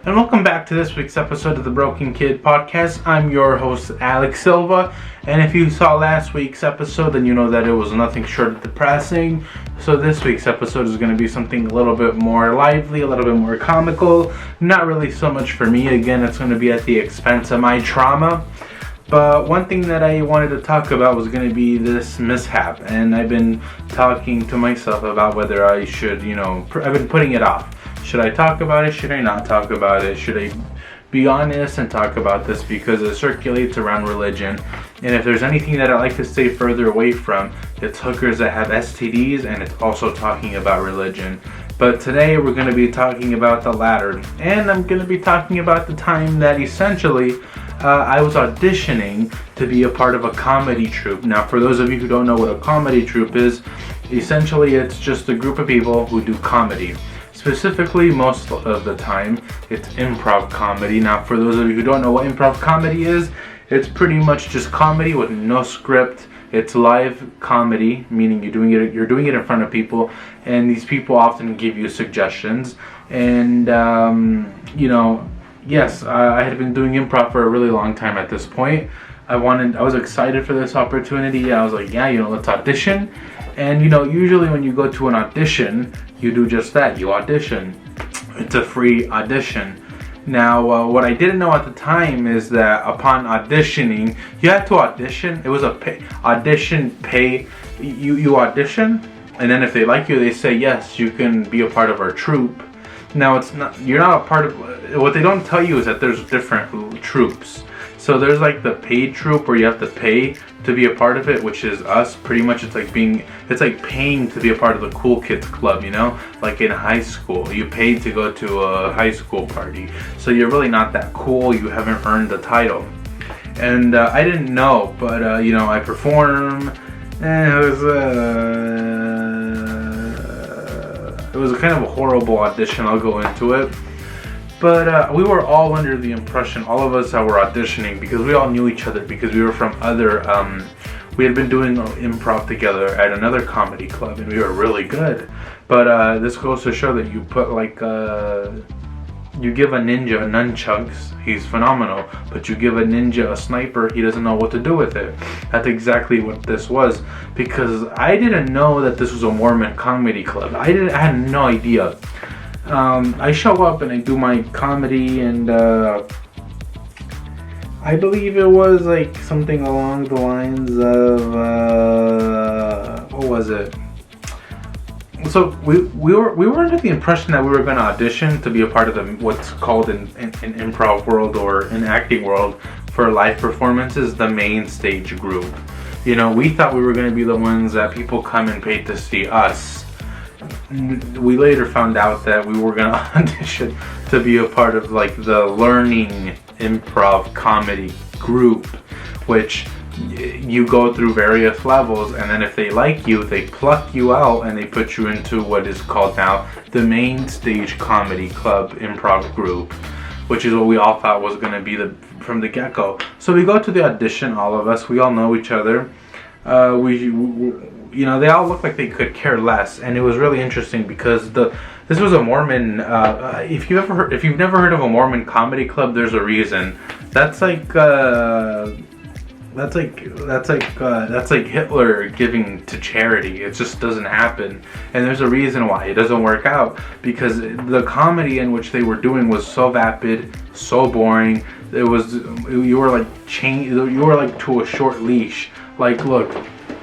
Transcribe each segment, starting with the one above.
and welcome back to this week's episode of the Broken Kid Podcast. I'm your host, Alex Silva, and if you saw last week's episode, then you know that it was nothing short of depressing. So this week's episode is going to be something a little bit more lively, a little bit more comical. Not really so much for me. Again, it's going to be at the expense of my trauma. But one thing that I wanted to talk about was going to be this mishap, and I've been talking to myself about whether I should, I've been putting it off. Should I talk about it? Should I not talk about it? Should I be honest and talk about this? Because it circulates around religion. And if there's anything that I like to stay further away from, it's hookers that have STDs, and it's also talking about religion. But today we're going to be talking about the latter. And I'm going to be talking about the time that essentially I was auditioning to be a part of a comedy troupe. Now, for those of you who don't know what a comedy troupe is, essentially it's just a group of people who do comedy. Specifically, most of the time, it's improv comedy. Now, for those of you who don't know what improv comedy is, it's pretty much just comedy with no script. It's live comedy, meaning you're doing it in front of people, and these people often give you suggestions. And yes, I had been doing improv for a really long time at this point. I was excited for this opportunity. I was like, let's audition. And usually when you go to an audition, you do just that. You audition. It's a free audition. Now, what I didn't know at the time is that upon auditioning, you had to audition. It was a audition pay. You audition, and then if they like you, they say yes, you can be a part of our troupe. Now, you're not a part of. What they don't tell you is that there's different troupes. So there's like the paid troupe where you have to pay to be a part of it, which is us. Pretty much it's like paying to be a part of the cool kids club, like in high school. You paid to go to a high school party. So you're really not that cool. You haven't earned the title. And I didn't know, but I perform. And it was kind of a horrible audition. I'll go into it. But we were all under the impression, all of us that were auditioning, because we all knew each other, because we were from other, we had been doing improv together at another comedy club, and we were really good. But this goes to show that you put you give a ninja nunchucks, he's phenomenal, but you give a ninja a sniper, he doesn't know what to do with it. That's exactly what this was, because I didn't know that this was a Mormon comedy club. I had no idea. I show up and I do my comedy, and I believe it was like something along the lines of what was it? So we were under the impression that we were going to audition to be a part of what's called in improv world or in acting world for live performances, the main stage group. We thought we were going to be the ones that people come and pay to see us. We later found out that we were going to audition to be a part of like the learning improv comedy group, which you go through various levels, and then if they like you, they pluck you out and they put you into what is called now the main stage comedy club improv group, which is what we all thought was going to be from the get-go. So we go to the audition, all of us, we all know each other. They all look like they could care less, and it was really interesting because this was a Mormon. If you've never heard of a Mormon comedy club, there's a reason. That's like Hitler giving to charity. It just doesn't happen, and there's a reason why it doesn't work out, because the comedy in which they were doing was so vapid, so boring. You were like to a short leash. Like, look,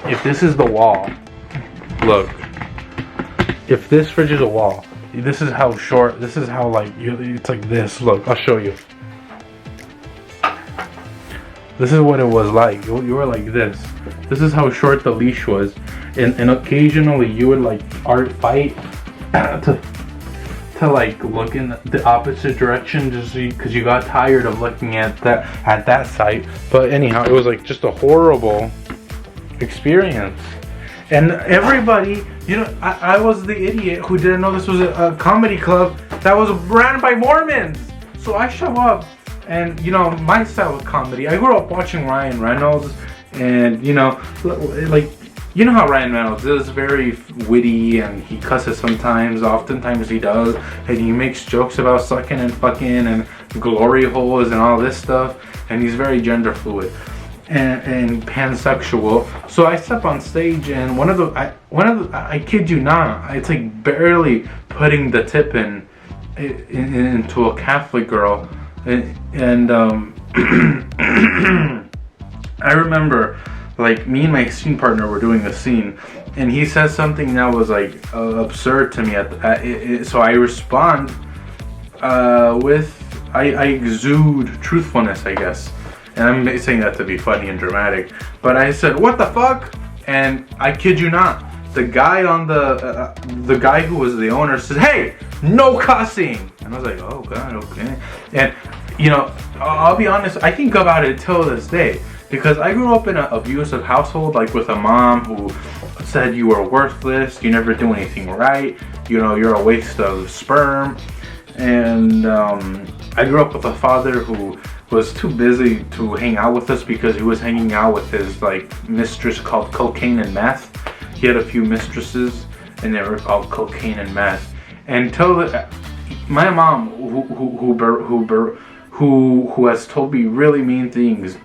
if this is the wall, look, if this fridge is a wall, this is how short, this is how it's like this. Look, I'll show you. This is what it was like. You were like this. This is how short the leash was. And occasionally you would fight to look in the opposite direction just because you got tired of looking at that site. But anyhow, it was like just a horrible experience. And everybody, I was the idiot who didn't know this was a comedy club that was ran by Mormons. So I show up, and my style of comedy, I grew up watching Ryan Reynolds, and you know how Ryan Reynolds is, very witty, and he cusses sometimes, oftentimes he does, and he makes jokes about sucking and fucking and glory holes and all this stuff, and he's very gender fluid and pansexual. So I step on stage, and I kid you not, it's like barely putting the tip into a Catholic girl, and I remember, like, me and my scene partner were doing a scene, and he says something that was like absurd to me. So I respond with I exude truthfulness, I guess, and I'm saying that to be funny and dramatic. But I said, "What the fuck?" And I kid you not, the guy on the guy who was the owner said, "Hey, no cussing," and I was like, "Oh God, okay." And you know, I'll be honest, I think about it till this day. Because I grew up in an abusive household, like with a mom who said you were worthless, you never do anything right, you know, you're a waste of sperm. And I grew up with a father who was too busy to hang out with us because he was hanging out with his like mistress called cocaine and meth. He had a few mistresses and they were called cocaine and meth. Until my mom, who has told me really mean things,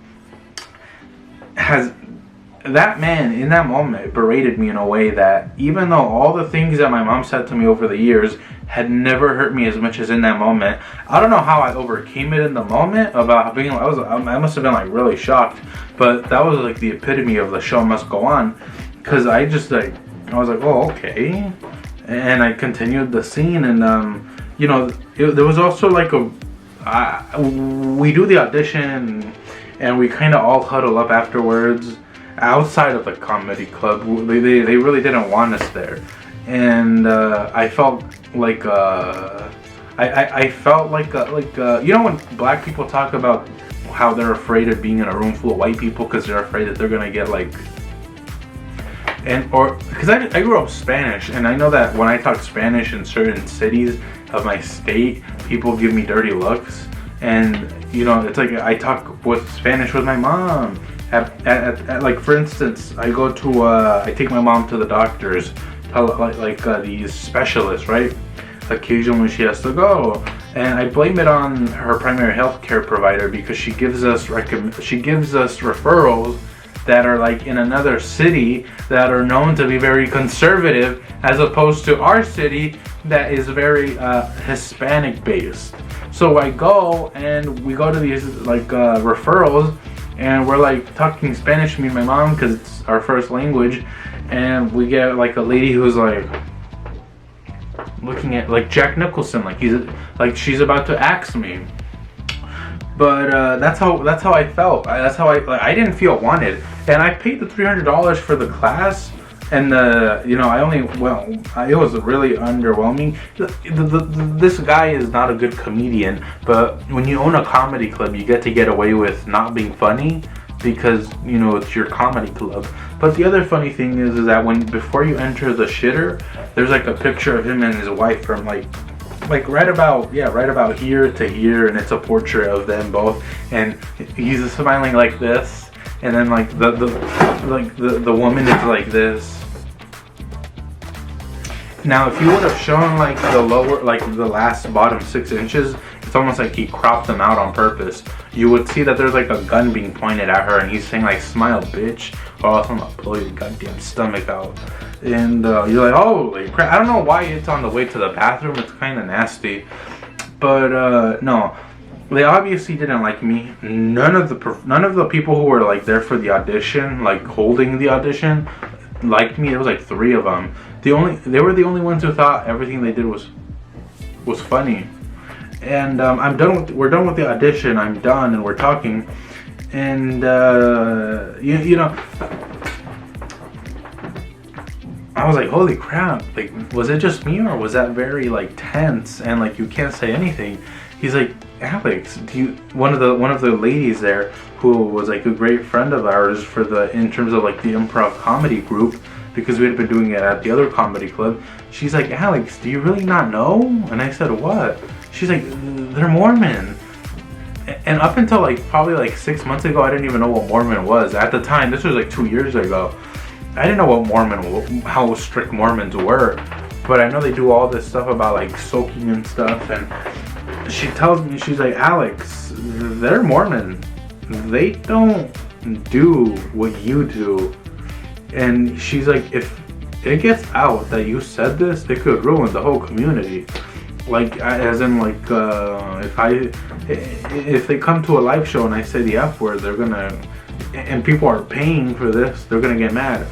that man in that moment berated me in a way that, even though all the things that my mom said to me over the years had never hurt me as much as in that moment. I don't know how I overcame it in the moment about being, I must have been like really shocked, but that was like the epitome of the show must go on, because I was like, oh, okay, and I continued the scene. And you know, there was also like we do the audition and we kind of all huddle up afterwards outside of the comedy club. They really didn't want us there, and I felt like I felt like you know when black people talk about how they're afraid of being in a room full of white people because they're afraid that they're gonna get like, because I grew up Spanish, and I know that when I talk Spanish in certain cities of my state, people give me dirty looks. And you know, it's like I talk with Spanish with my mom. At like, for instance, I take my mom to the doctors, these specialists, right? Occasionally she has to go, and I blame it on her primary health care provider because she gives us referrals that are like in another city that are known to be very conservative, as opposed to our city that is very Hispanic based. So I go, and we go to these like referrals, and we're like talking Spanish, me and my mom, because it's our first language, and we get like a lady who's like looking at like Jack Nicholson, like she's about to axe me. But that's how I felt. I didn't feel wanted, and I paid the $300 for the class. And you know, it was really underwhelming. This guy is not a good comedian, but when you own a comedy club, you get away with not being funny because, you know, it's your comedy club. But the other funny thing is that before you enter the shitter, there's like a picture of him and his wife from like right about here to here, and it's a portrait of them both, and he's smiling like this, and then like the woman is like this. Now, if you would have shown like the lower, like the last bottom 6 inches, it's almost like he cropped them out on purpose. You would see that there's like a gun being pointed at her, and he's saying like, "Smile, bitch," or else I'm gonna blow your goddamn stomach out. And you're like, holy crap! I don't know why it's on the way to the bathroom. It's kind of nasty, but no. They obviously didn't like me. None of the people who were like there for the audition, like holding the audition, liked me. There was like 3 of them. They were the only ones who thought everything they did was funny. And we're done with the audition. I'm done, and we're talking. And you know, I was like, holy crap! Like, was it just me, or was that very like tense and like you can't say anything? He's like, Alex, one of the ladies there who was like a great friend of ours in terms of like the improv comedy group, because we had been doing it at the other comedy club. She's like, Alex, do you really not know? And I said, what? She's like, they're Mormon. And up until like probably like 6 months ago, I didn't even know what Mormon was. At the time, this was like 2 years ago. I didn't know how strict Mormons were, but I know they do all this stuff about like soaking and stuff. And she tells me, she's like, Alex, they're Mormon. They don't do what you do. And she's like, if it gets out that you said this, it could ruin the whole community. Like, as in, like, if they come to a live show and I say the F word, they're gonna, and people are paying for this, they're gonna get mad.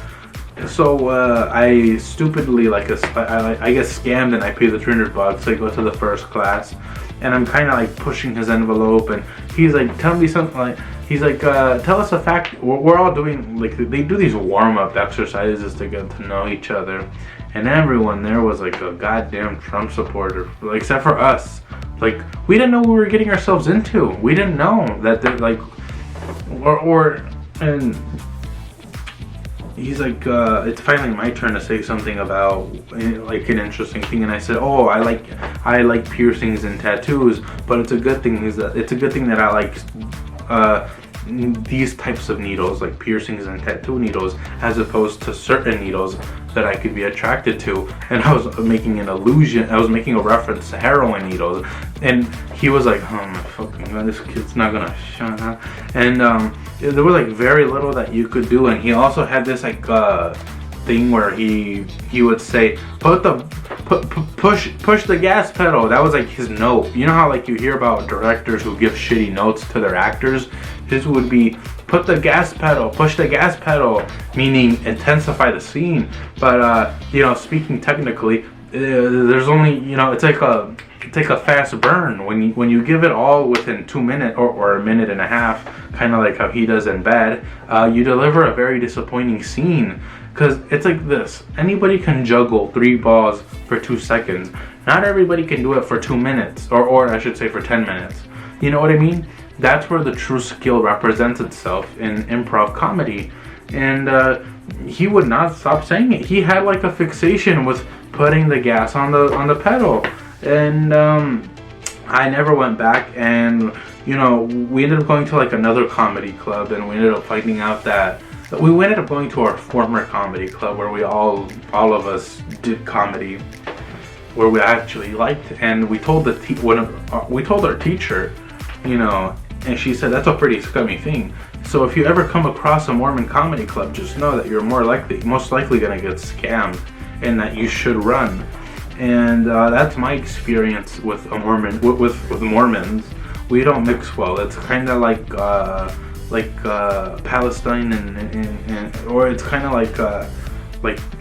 So I stupidly, I get scammed, and I pay the $300. I go to the first class, and I'm kind of like pushing his envelope, and he's like, tell me something, like, he's like, tell us a fact. We're all doing, like, they do these warm-up exercises to get to know each other, and everyone there was like a goddamn Trump supporter, like, except for us. Like, we didn't know what we were getting ourselves into. We didn't know that they're like, and he's like, it's finally my turn to say something about, like, an interesting thing, and I said, oh, I like piercings and tattoos, but it's a good thing that I like these types of needles, like piercings and tattoo needles, as opposed to certain needles that I could be attracted to. And I was making a reference to heroin needles, and he was like, oh my fucking god, this kid's not gonna shut up. And there was like very little that you could do. And he also had this like thing where he would say, push the gas pedal. That was like his note. You know how like you hear about directors who give shitty notes to their actors? His would be, push the gas pedal, meaning intensify the scene. But speaking technically, there's only, it's like a fast burn. When you give it all within 2 minutes or a minute and a half, kind of like how he does in bed, you deliver a very disappointing scene. Because it's like this: anybody can juggle 3 balls for 2 seconds. Not everybody can do it for 2 minutes, or I should say for 10 minutes. You know what I mean? That's where the true skill represents itself in improv comedy. And he would not stop saying it. He had like a fixation with putting the gas on the pedal. And I never went back. And we ended up going to like another comedy club, and we ended up finding out that we ended up going to our former comedy club where we all of us did comedy, where we actually liked. And we told our teacher, and she said, that's a pretty scummy thing. So if you ever come across a Mormon comedy club, just know that you're most likely gonna get scammed, and that you should run. And that's my experience with a Mormon, with Mormons. We don't mix well. It's kind of like Palestine and or it's kind of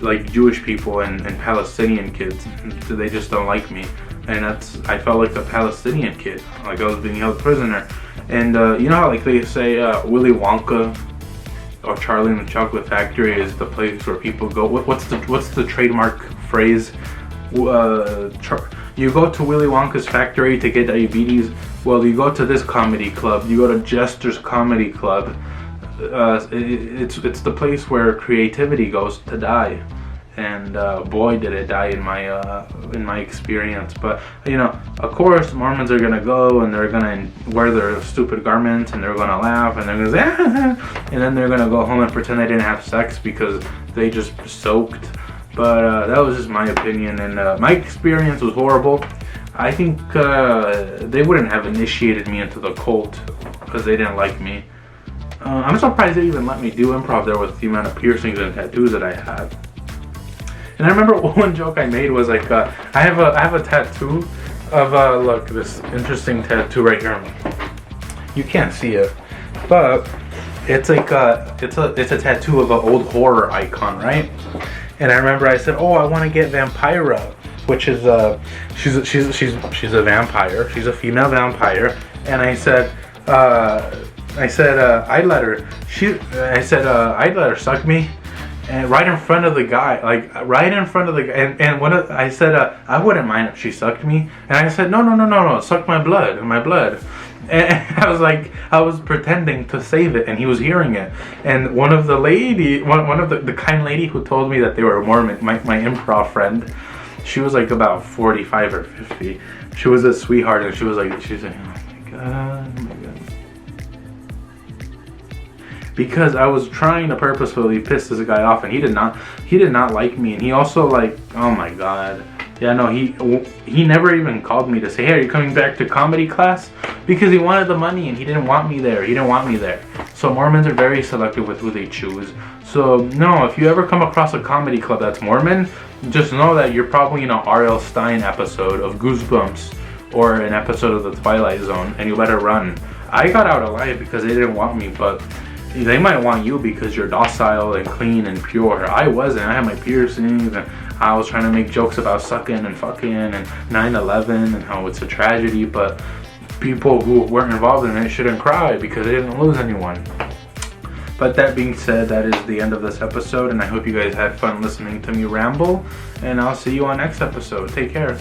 like Jewish people and Palestinian kids. They just don't like me, and I felt like a Palestinian kid, like I was being held prisoner. And you know how like they say Willy Wonka or Charlie and the Chocolate Factory is the place where people go. What's the trademark phrase? You go to Willy Wonka's factory to get diabetes. Well, you go to this comedy club. You go to Jester's Comedy Club. It's the place where creativity goes to die. And boy, did it die in my experience. But of course, Mormons are gonna go and they're gonna wear their stupid garments and they're gonna laugh and they're gonna say, and then they're gonna go home and pretend they didn't have sex because they just soaked. But that was just my opinion, and my experience was horrible. I think they wouldn't have initiated me into the cult because they didn't like me. I'm surprised they even let me do improv there with the amount of piercings and tattoos that I had. And I remember one joke I made was like, I have a tattoo of look, this interesting tattoo right here. You can't see it, but it's like it's a tattoo of an old horror icon, right? And I remember I said, oh, I want to get Vampira, which is she's a vampire. She's a female vampire. And I said I'd let her suck me, and right in front of the guy, and I said I wouldn't mind if she sucked me, and I said no, suck my blood. And I was pretending to save it, and he was hearing it. And one of the kind lady who told me that they were Mormon, my improv friend, she was like about 45 or 50. She was a sweetheart, and she was like, oh my god. because I was trying to purposefully piss this guy off, and he did not like me. And he also, like, oh my god. Yeah, no, he never even called me to say, hey, are you coming back to comedy class? Because he wanted the money and he didn't want me there. He didn't want me there. So Mormons are very selective with who they choose. So no, if you ever come across a comedy club that's Mormon, just know that you're probably in a R.L. Stine episode of Goosebumps or an episode of The Twilight Zone, and you better run. I got out alive because they didn't want me, but they might want you because you're docile and clean and pure. I wasn't. I had my piercings, and I was trying to make jokes about sucking and fucking and 9/11 and how it's a tragedy, but people who weren't involved in it shouldn't cry because they didn't lose anyone. But that being said, that is the end of this episode, and I hope you guys had fun listening to me ramble, and I'll see you on next episode. Take care.